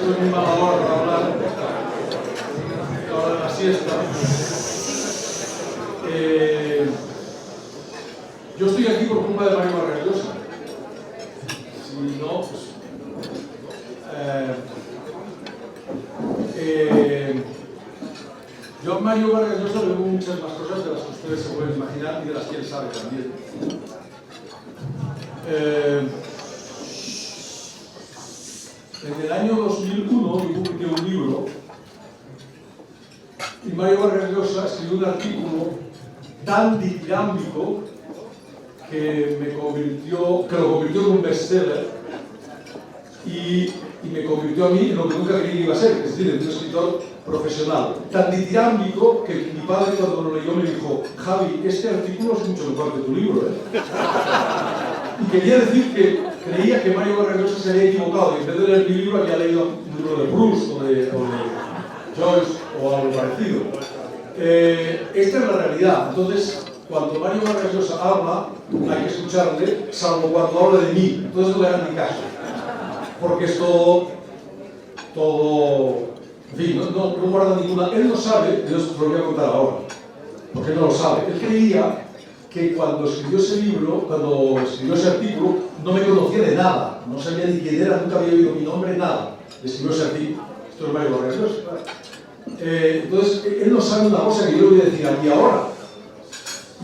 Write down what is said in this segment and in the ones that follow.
soy muy mamador para hablar ahora de la siesta. Yo estoy aquí por culpa de Mario Vargas Llosa. Si no, pues... yo a Mario Vargas Llosa le veo muchas más cosas de las que ustedes se pueden imaginar y de las que él sabe también. En el año 2001 yo publiqué un libro y Mario Vargas Llosa escribió un artículo tan dinámico que lo convirtió en un bestseller y me convirtió a mí en lo que nunca creí que iba a ser, es decir, en un escritor profesional. Tan dinámico que mi padre cuando lo leyó me dijo: Javi, este artículo es mucho mejor que tu libro, ¿eh? Y quería decir que creía que Mario Vargas Llosa se había equivocado y en vez de leer mi libro había leído un libro de Proust o de Joyce o algo parecido. Esta es la realidad. Entonces, cuando Mario Vargas Llosa habla, hay que escucharle, salvo cuando habla de mí. Entonces no le hagan ni caso, porque es todo, en fin, no guarda ninguna. Él no sabe, yo os lo voy a contar ahora, porque él no lo sabe. Él creía que cuando escribió ese libro, cuando escribió ese artículo, no me conocía de nada, no sabía ni quién era, nunca había oído mi nombre, nada. Escribió ese artículo. Esto es Mario Vargas Llosa. Entonces, él no sabe una cosa que yo le voy a decir aquí ahora.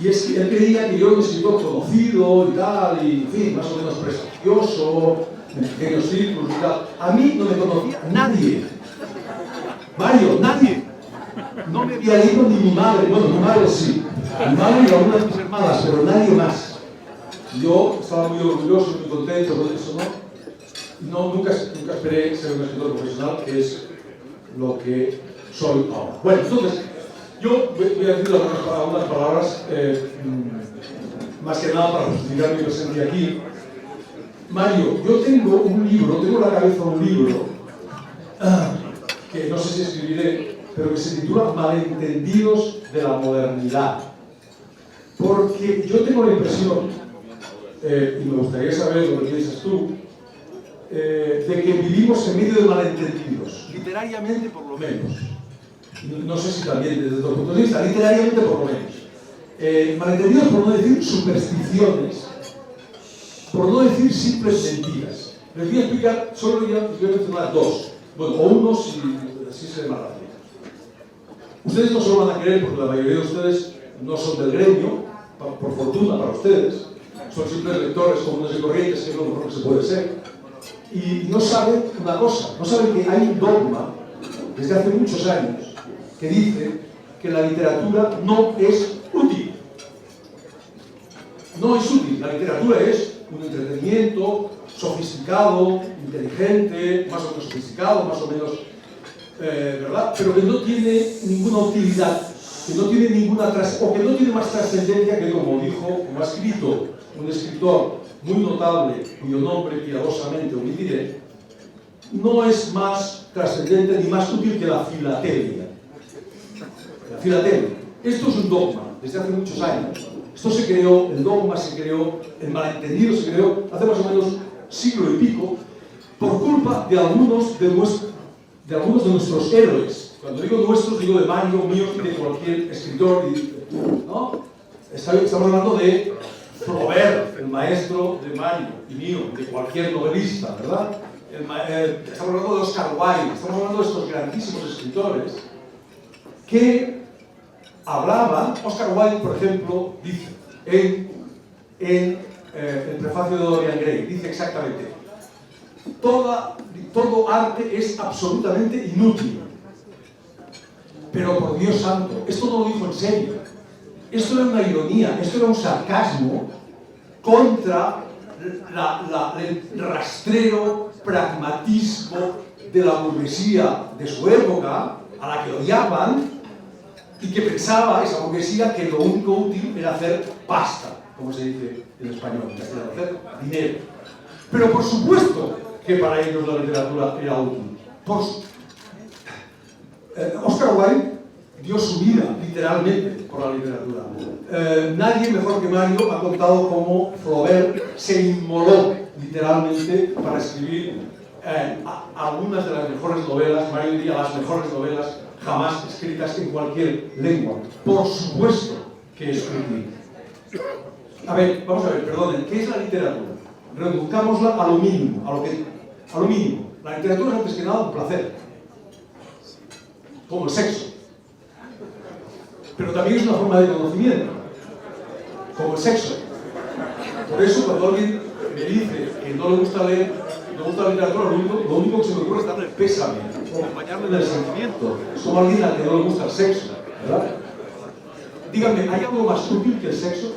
Y es que él creía que yo era un escritor conocido y tal, y en fin, más o menos prestigioso, en pequeños círculos y tal. A mí no me conocía nadie. Mario, nadie. No me había leído ni mi madre. Bueno, mi madre sí. Mi madre y algunas de mis hermanas, pero nadie más. Yo estaba muy orgulloso, muy contento con eso, ¿no? Nunca esperé ser un escritor profesional, que es lo que soy ahora. Bueno, entonces, yo voy a decir algunas palabras, más que nada para justificar mi presencia aquí. Mario, yo tengo un libro, tengo en la cabeza un libro, que no sé si escribiré, pero que se titula Malentendidos de la modernidad. Porque yo tengo la impresión, y me gustaría saber lo que piensas tú, de que vivimos en medio de malentendidos, literariamente por lo menos. No sé si también desde otro punto de vista, literariamente por lo menos. Malentendidos por no decir supersticiones, por no decir simples mentiras. Les voy a explicar, solo voy a mencionar dos, bueno, o uno si así se más rápido. Ustedes no se lo van a creer porque la mayoría de ustedes no son del gremio, por fortuna para ustedes, son simples lectores comunes y corrientes, que es lo mejor que se puede ser, y no saben una cosa, no saben que hay un dogma desde hace muchos años que dice que la literatura no es útil. No es útil, la literatura es un entretenimiento sofisticado, inteligente, más o menos sofisticado, más o menos, ¿verdad? Pero que no tiene ninguna utilidad, que no tiene ninguna o que no tiene más trascendencia que, como ha escrito un escritor muy notable, cuyo nombre piadosamente omitiré, no es más trascendente ni más útil que la filatelia. La filatelia. Esto es un dogma desde hace muchos años. Esto se creó, el dogma se creó, el malentendido se creó hace más o menos siglo y pico, por culpa de algunos de nuestros héroes. Cuando digo nuestros, digo de Mario, mío y de cualquier escritor, ¿no? Estamos hablando de Flaubert, el maestro de Mario y mío, de cualquier novelista, ¿verdad? Estamos hablando de Oscar Wilde, estamos hablando de estos grandísimos escritores que hablaban. Oscar Wilde, por ejemplo, dice en el prefacio de Dorian Gray, dice exactamente: todo arte es absolutamente inútil. Pero por Dios santo, esto no lo dijo en serio. Esto era una ironía, esto era un sarcasmo contra el rastrero pragmatismo de la burguesía de su época, a la que odiaban, y que pensaba esa burguesía que lo único útil era hacer pasta, como se dice en español, hacer dinero. Pero por supuesto que para ellos la literatura era útil. Oscar Wilde dio su vida, literalmente, por la literatura. Nadie mejor que Mario ha contado cómo Flaubert se inmoló, literalmente, para escribir algunas de las mejores novelas, Mario diría las mejores novelas jamás escritas en cualquier lengua. Por supuesto que es útil. A ver, vamos a ver, perdonen, ¿qué es la literatura? Reduzcámosla a lo mínimo, a lo mínimo. La literatura es antes que nada un placer, como el sexo. Pero también es una forma de conocimiento, como el sexo. Por eso, cuando alguien me dice que no le gusta leer, no le gusta la literatura, lo único que se me ocurre es darle pésame, o acompañarle en el sentimiento. Es como alguien al que no le gusta el sexo, ¿verdad? Díganme, ¿hay algo más útil que el sexo?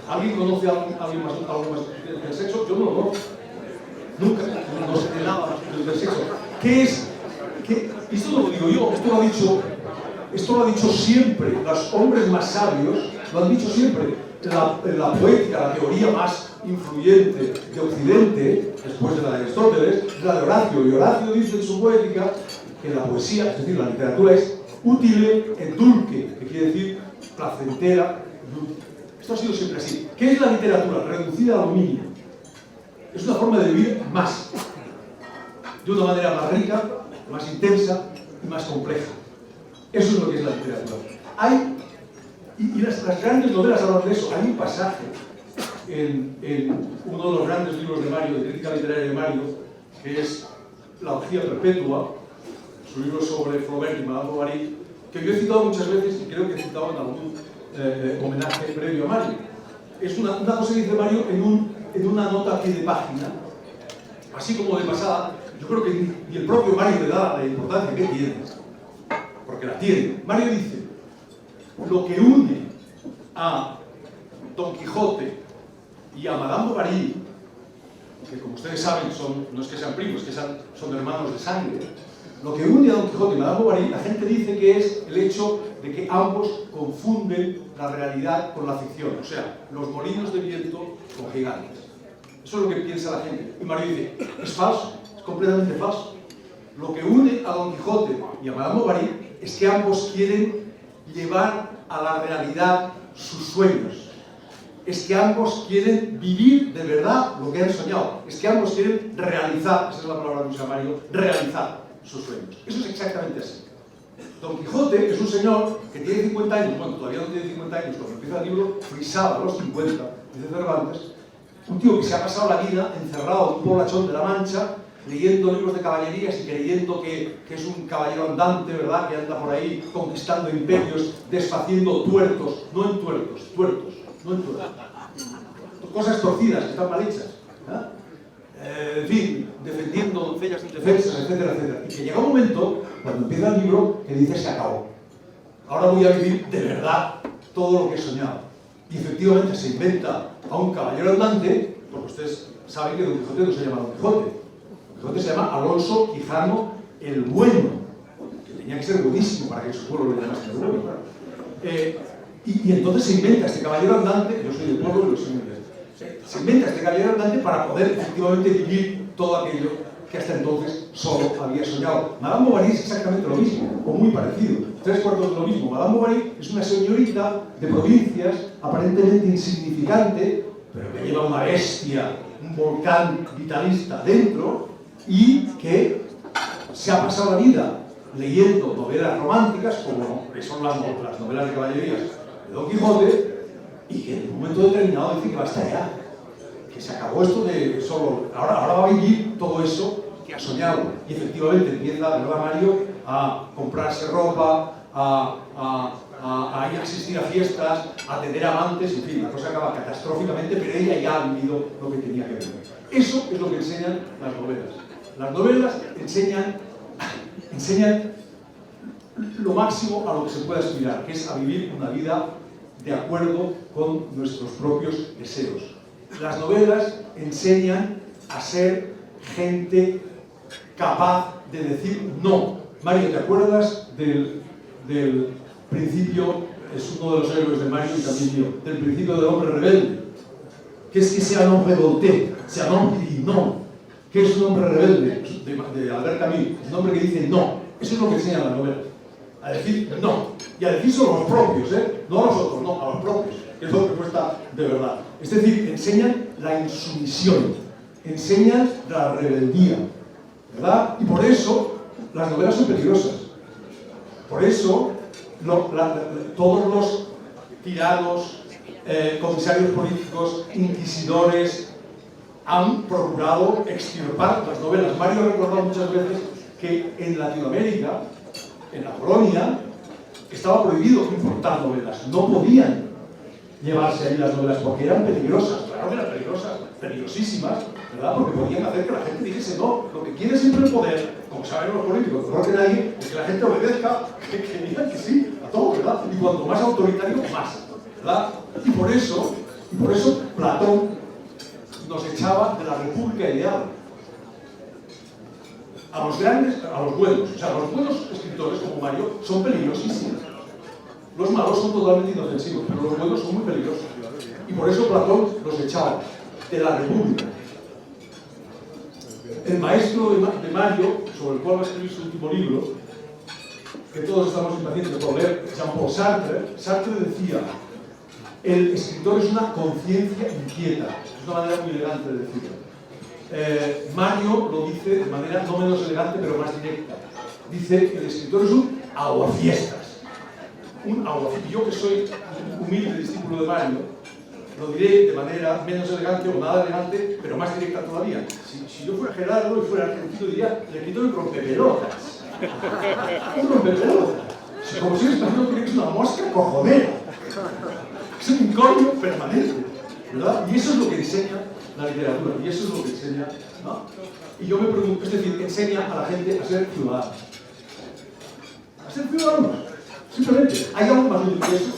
¿Alguien conoce algo más útil que el sexo? Yo no lo conozco. Nunca. No sé de nada más útil del sexo. ¿Qué es? Esto no lo digo yo, esto lo ha dicho siempre. Los hombres más sabios lo han dicho siempre. La poética, la teoría más influyente de Occidente, después de la de Aristóteles, es la de Horacio. Y Horacio dice en su poética que la poesía, es decir, la literatura es útil et dulce, que quiere decir placentera y útil. Esto ha sido siempre así. ¿Qué es la literatura? Reducida a lo mínimo. Es una forma de vivir más, de una manera más rica, más intensa y más compleja. Eso es lo que es la literatura. Y las grandes novelas hablan de eso. Hay un pasaje en uno de los grandes libros de Mario, de crítica literaria de Mario, que es La orgía perpetua, su libro sobre Flaubert y Madame Bovary, que yo he citado muchas veces y creo que he citado en algún homenaje previo a Mario. Es una cosa que dice Mario en una nota a pie de página, así como de pasada. Yo creo que ni el propio Mario le da la importancia que tiene, porque la tiene. Mario dice: lo que une a Don Quijote y a Madame Bovary, que como ustedes saben no es que sean primos, es que son hermanos de sangre, lo que une a Don Quijote y Madame Bovary, la gente dice que es el hecho de que ambos confunden la realidad con la ficción, o sea, los molinos de viento con gigantes. Eso es lo que piensa la gente. Y Mario dice: es falso, es completamente falso. Lo que une a Don Quijote y a Madame Bovary es que ambos quieren llevar a la realidad sus sueños. Es que ambos quieren vivir de verdad lo que han soñado. Es que ambos quieren realizar, esa es la palabra que usa Mario, realizar sus sueños. Eso es exactamente así. Don Quijote es un señor que tiene 50 años, bueno, todavía no tiene 50 años, cuando empieza el libro, frisaba a los 50, dice Cervantes, un tío que se ha pasado la vida encerrado en un poblachón de La Mancha, leyendo libros de caballerías y creyendo que es un caballero andante, ¿verdad?, que anda por ahí conquistando imperios, desfaciendo tuertos, no en tuertos, cosas torcidas que están mal hechas, en fin, defendiendo doncellas indefensas, etcétera, etcétera. Y que llega un momento, cuando empieza el libro, que dice: se acabó. Ahora voy a vivir de verdad todo lo que he soñado. Y efectivamente se inventa a un caballero andante, porque ustedes saben que Don Quijote no se llama Don Quijote. Don Quijote se llama Alonso Quijano el Bueno, que tenía que ser buenísimo para que su pueblo lo llamase el Bueno. Y entonces se inventa este caballero andante, yo soy del pueblo y lo soy muy bien. Se inventa este caballero andante para poder efectivamente vivir todo aquello que hasta entonces solo había soñado. Madame Bovary es exactamente lo mismo, o muy parecido, 3/4 de lo mismo. Madame Bovary es una señorita de provincias, aparentemente insignificante, pero que lleva una bestia, un volcán vitalista dentro, y que se ha pasado la vida leyendo novelas románticas, como son las novelas de caballerías de Don Quijote, y que en un momento determinado dice que basta ya, que se acabó esto de solo, ahora va a vivir todo eso que ha soñado. Y efectivamente empieza, ¿verdad, Mario?, a comprarse ropa, a ir a asistir a fiestas, a tener amantes, en fin, la cosa acaba catastróficamente, pero ella ya ha vivido lo que tenía que vivir. Eso es lo que enseñan las novelas. Las novelas enseñan lo máximo a lo que se puede aspirar, que es a vivir una vida de acuerdo con nuestros propios deseos. Las novelas enseñan a ser gente capaz de decir no. Mario, ¿te acuerdas del principio, es uno de los héroes de Mario y también mío, del principio del hombre rebelde? ¿Qué es que sea un hombre revolté? Sea un hombre y no. ¿Qué es un hombre rebelde? De Albert Camus, un hombre que dice no. Eso es lo que enseñan las novelas. A decir no. Y a decir solo a los propios, no a los otros, no, a los propios, que es lo que cuesta de verdad. Es decir, enseñan la insumisión. enseñan la rebeldía, ¿verdad? Y por eso las novelas son peligrosas. Por eso todos los tiranos, comisarios políticos, inquisidores, han procurado extirpar las novelas. Mario ha recordado muchas veces que en Latinoamérica, en la colonia, estaba prohibido importar novelas. No podían llevarse ahí las novelas porque eran peligrosas. Claro que eran peligrosas, peligrosísimas, ¿verdad? Porque podían hacer que la gente dijese no. Lo que quiere siempre el poder, como saben los políticos, mejor que nadie, es que la gente obedezca, que digan que sí a todo, ¿verdad? Y cuanto más autoritario, más, ¿verdad? Y por eso Platón nos echaba de la república ideal. A los grandes, a los buenos, o sea, los buenos escritores como Mario son peligrosísimos. Los malos son totalmente inofensivos, pero los buenos son muy peligrosos. Y por eso Platón los echaba de la república. El maestro de Mario, sobre el cual va a escribir su último libro, que todos estamos impacientes por leer, Jean-Paul Sartre, Sartre decía: el escritor es una conciencia inquieta. Es una manera muy elegante de decirlo. Mario lo dice de manera no menos elegante, pero más directa. Dice que el escritor es un aguafiestas. Un aguafiestas. Yo, que soy un humilde discípulo de Mario, lo diré de manera menos elegante o nada elegante, pero más directa todavía. Si yo fuera Gerardo y fuera argentino, diría: el escritor es un rompepelotas. Un rompepelotas. Como si el español tiene que ser una mosca cojonera. Es un incordio permanente, ¿verdad? Y eso es lo que enseña la literatura, y eso es lo que enseña, ¿no? Y yo me pregunto, es decir, enseña a la gente a ser ciudadanos. A ser ciudadanos, simplemente. ¿Hay algo más útil que eso?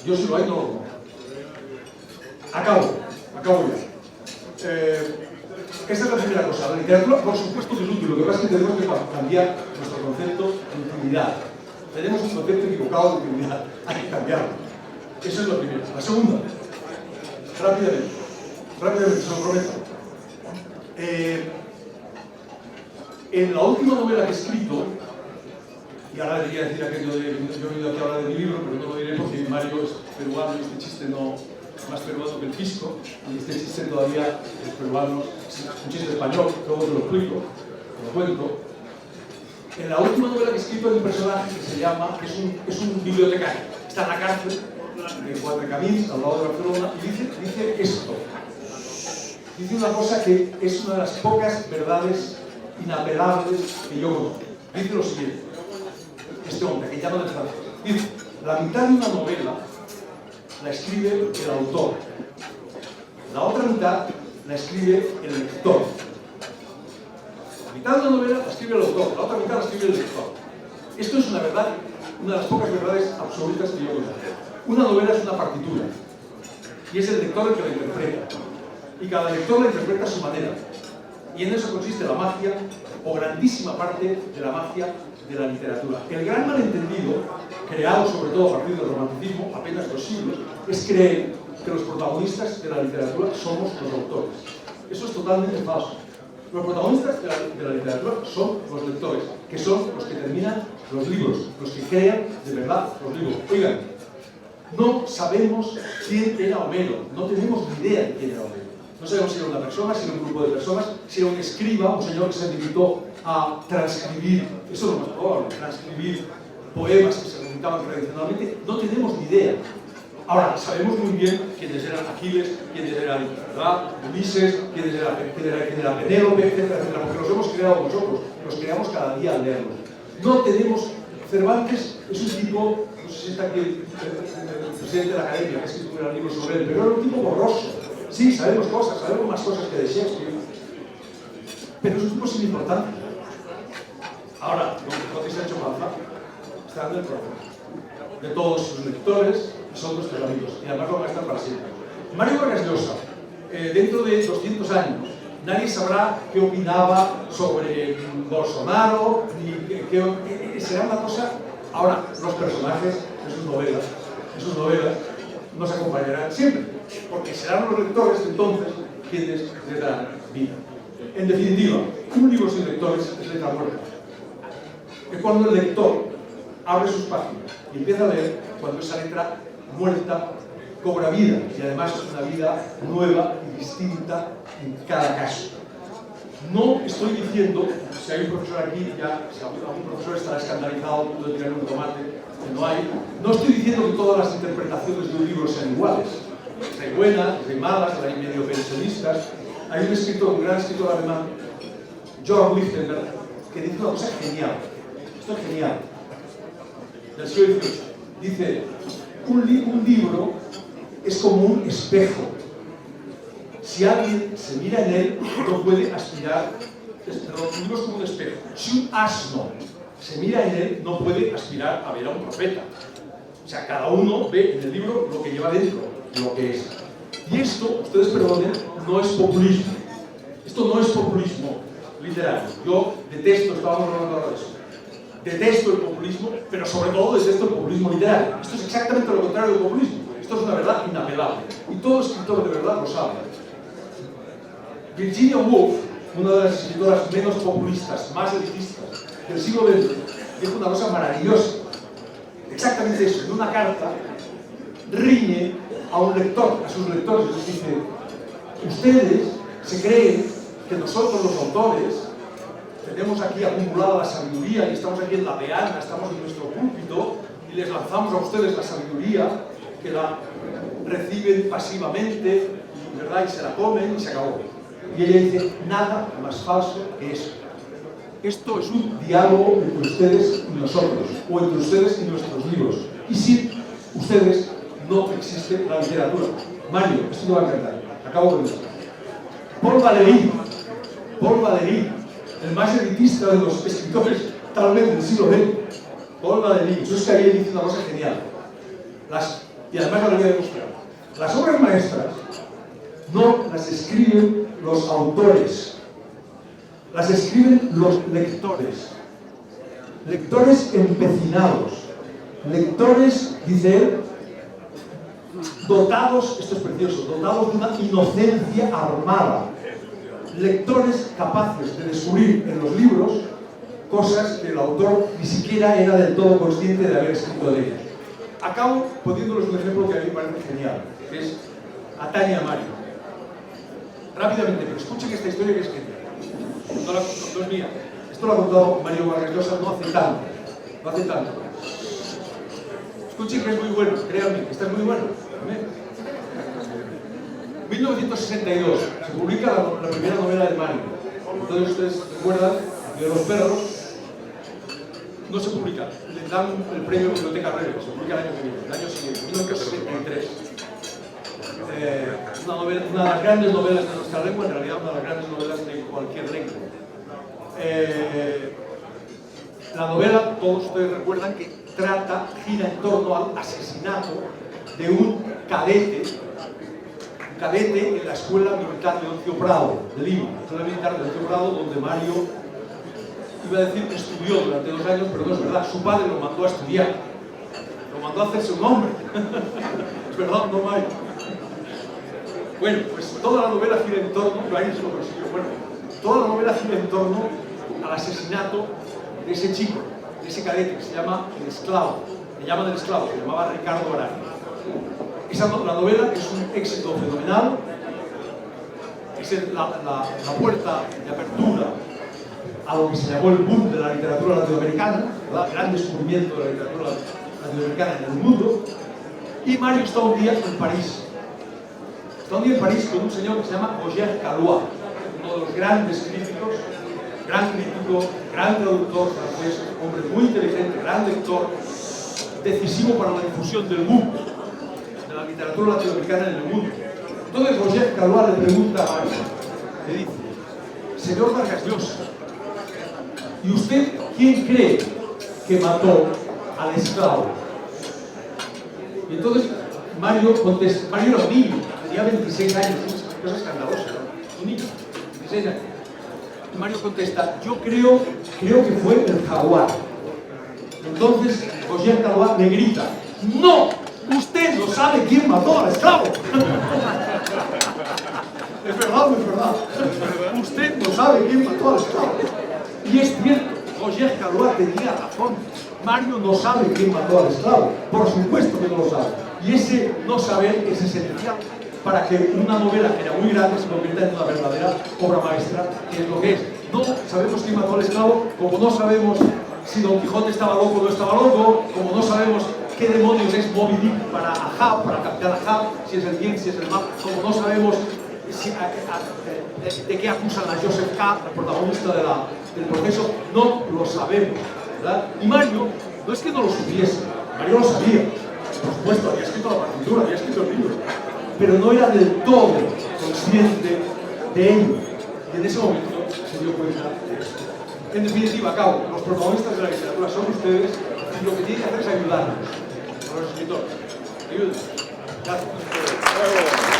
Yo si lo hay, no lo conozco. Acabo ya. Esta es la primera cosa. La literatura, por supuesto, que es útil. Lo que pasa es que tenemos que cambiar nuestro concepto de utilidad. Tenemos un concepto equivocado de utilidad. Hay que cambiarlo. Esa es la primera. La segunda, rápidamente, se lo prometo. En la última novela que he escrito, y ahora debería decir aquello de yo he venido aquí a hablar de mi libro, pero no lo diré porque Mario es peruano y este chiste no es más peruano que el fisco, y este chiste todavía es peruano, es un chiste español, luego te lo explico, te lo cuento. En la última novela que he escrito hay un personaje que se llama, que es un bibliotecario, está en la cárcel de Quatre Camins, al lado de Barcelona, y dice esto. Dice una cosa que es una de las pocas verdades inapelables que yo conozco. Dice lo siguiente: este hombre, que llama de Francia, dice: la mitad de una novela la escribe el autor, la otra mitad la escribe el lector. La mitad de una novela la escribe el autor, la otra mitad la escribe el lector. Esto es una verdad, una de las pocas verdades absolutas que yo conozco. Una novela es una partitura, y es el lector el que la interpreta, y cada lector la interpreta a su manera. Y en eso consiste la magia, o grandísima parte de la magia de la literatura. El gran malentendido, creado sobre todo a partir del romanticismo, apenas 2 siglos, es creer que los protagonistas de la literatura somos los autores. Eso es totalmente falso. Los protagonistas de la literatura son los lectores, que son los que terminan los libros, los que crean de verdad los libros. Oigan, no sabemos quién era Homero, no tenemos ni idea de quién era Homero. No sabemos si era una persona, si era un grupo de personas, si era un escriba, un señor que se dedicó a transcribir, eso es lo más probable, transcribir poemas que se recitaban tradicionalmente. No tenemos ni idea. Ahora, sabemos muy bien quiénes eran Aquiles, quiénes eran, ¿verdad?, Ulises, quién era Penélope, etcétera, etcétera, porque los hemos creado nosotros, los creamos cada día al leerlos. No tenemos. Cervantes es un tipo, no sé si está aquí el presidente de la academia, que ha escrito un gran libro sobre él, pero era un tipo borroso. Sí, sabemos cosas, sabemos más cosas que de Shakespeare, pero es un tipo sin importancia. Ahora, Don Quijote y Sancho Panza están en el programa de todos sus lectores y son nuestros amigos, y además lo van a estar para siempre. Mario Vargas Llosa, dentro de 200 años, nadie sabrá qué opinaba sobre Bolsonaro, ni será una cosa. Ahora, los personajes de sus novelas nos acompañarán siempre, porque serán los lectores entonces quienes les darán vida. En definitiva, un libro sin lectores es letra muerta. Es cuando el lector abre sus páginas y empieza a leer, cuando esa letra muerta cobra vida, y además es una vida nueva y distinta en cada caso. No estoy diciendo, si hay un profesor aquí, ya, si algún profesor estará escandalizado al punto de tirar un tomate, que no hay, no estoy diciendo que todas las interpretaciones de un libro sean iguales. Hay buenas, hay malas, hay medio pensionistas. Hay un escritor, un gran escritor alemán, Georg Lichtenberg, que dice una cosa genial. Esto es genial. Del siglo XVIII. Dice, un libro es como un espejo. Si alguien se mira en él, no puede aspirar. Perdón, un libro es como un espejo. Si un asno se mira en él, no puede aspirar a ver a un profeta. O sea, cada uno ve en el libro lo que lleva dentro, lo que es. Y esto, ustedes perdonen, no es populismo. Esto no es populismo literario. Yo detesto, estábamos hablando ahora de eso. Detesto el populismo, pero sobre todo detesto el populismo literario. Esto es exactamente lo contrario del populismo. Esto es una verdad inapelable. Y todo escritor de verdad lo sabe. Virginia Woolf, una de las escritoras menos populistas, más elitistas del siglo XX, dijo una cosa maravillosa. Exactamente eso. En una carta riñe a un lector, a sus lectores, les dice: ustedes se creen que nosotros los autores tenemos aquí acumulada la sabiduría y estamos aquí en la peana, estamos en nuestro púlpito y les lanzamos a ustedes la sabiduría, que la reciben pasivamente, ¿verdad? Y se la comen y se acabó. Y ella dice: nada más falso que eso. Esto es un diálogo entre ustedes y nosotros, o entre ustedes y nuestros libros. Y sin ustedes no existe la literatura. Mario, esto te va a encantar. Acabo con esto. Paul Valéry, el más elitista de los escritores, tal vez del siglo XX. Paul Valéry, yo es que ahí dice una cosa genial. Y además lo voy a demostrar. Las obras maestras no las escriben los autores, las escriben los lectores. Lectores empecinados. Lectores, dice él, dotados, esto es precioso, dotados de una inocencia armada. Lectores capaces de descubrir en los libros cosas que el autor ni siquiera era del todo consciente de haber escrito de ellos. Acabo poniéndoles un ejemplo que a mí me parece genial, que es a Tania Mario. Rápidamente, pero escuchen esta historia que es genial. No es mía. Esto lo ha contado Mario Vargas Llosa no hace tanto. No hace tanto. Escuchen que es muy bueno, créanme, que está muy bueno. En 1962 se publica la primera novela de Mario. Entonces ustedes recuerdan, de los perros, no se publica. Le dan el premio Biblioteca Rever, se publica el año que viene, el año siguiente, 1963. Una de las grandes novelas de nuestra lengua, en realidad una de las grandes novelas de cualquier lengua. La novela, todos ustedes recuerdan que gira en torno al asesinato de un cadete en la Escuela Militar de Leoncio Prado, de Lima. La Escuela Militar de Leoncio Prado, donde Mario, iba a decir, estudió durante 2 años, pero no es verdad, su padre lo mandó a estudiar, lo mandó a hacerse un hombre. Es verdad, no Mario. Bueno, pues toda la novela gira en torno, toda la novela gira en torno al asesinato de ese chico, de ese cadete que se llama El Esclavo. Le llaman El Esclavo, se llamaba Ricardo Arana. La novela es un éxito fenomenal, es la puerta de apertura a lo que se llamó el boom de la literatura latinoamericana, ¿verdad? Gran descubrimiento de la literatura latinoamericana en el mundo. Y Mario está un día en París. Está un día en París con un señor que se llama Roger Caillois, uno de los grandes críticos, gran crítico, gran traductor francés, hombre muy inteligente, gran lector, decisivo para la difusión del boom de la literatura latinoamericana en el mundo. Entonces Roger Caillois le pregunta a Mario, le dice: señor Vargas Llosa, ¿y usted quién cree que mató al esclavo? Y entonces Mario contesta, Mario era un niño, tenía 26 años, una cosa escandalosa, ¿no? Un niño, 26 años. Y Mario contesta: yo creo que fue el jaguar. Entonces Roger Caillois le grita: ¡no! ¡Usted no sabe quién mató al esclavo! ¿Es verdad o no es verdad? Usted no sabe quién mató al esclavo. Y es cierto, Roger Caillois tenía razón. Mario no sabe quién mató al esclavo. Por supuesto que no lo sabe. Y ese no saber es esencial para que una novela que era muy grande se convierta en una verdadera obra maestra, que es lo que es. No sabemos quién mató al esclavo, como no sabemos si Don Quijote estaba loco o no estaba loco, como no sabemos qué demonios es Moby Dick para Ahab, para Capitán Ahab, si es el bien, si es el mal, como no sabemos de qué acusan a Joseph K., el protagonista del proceso, no lo sabemos, ¿verdad? Y Mario no es que no lo supiese, Mario lo sabía, por supuesto, había escrito la partitura, había escrito el libro, pero no era del todo consciente de ello, y en ese momento se dio cuenta de esto. En definitiva, Cabo, los protagonistas de la literatura son ustedes, y lo que tienen que hacer es ayudarnos, a los escritores. Ayúdennos. Gracias.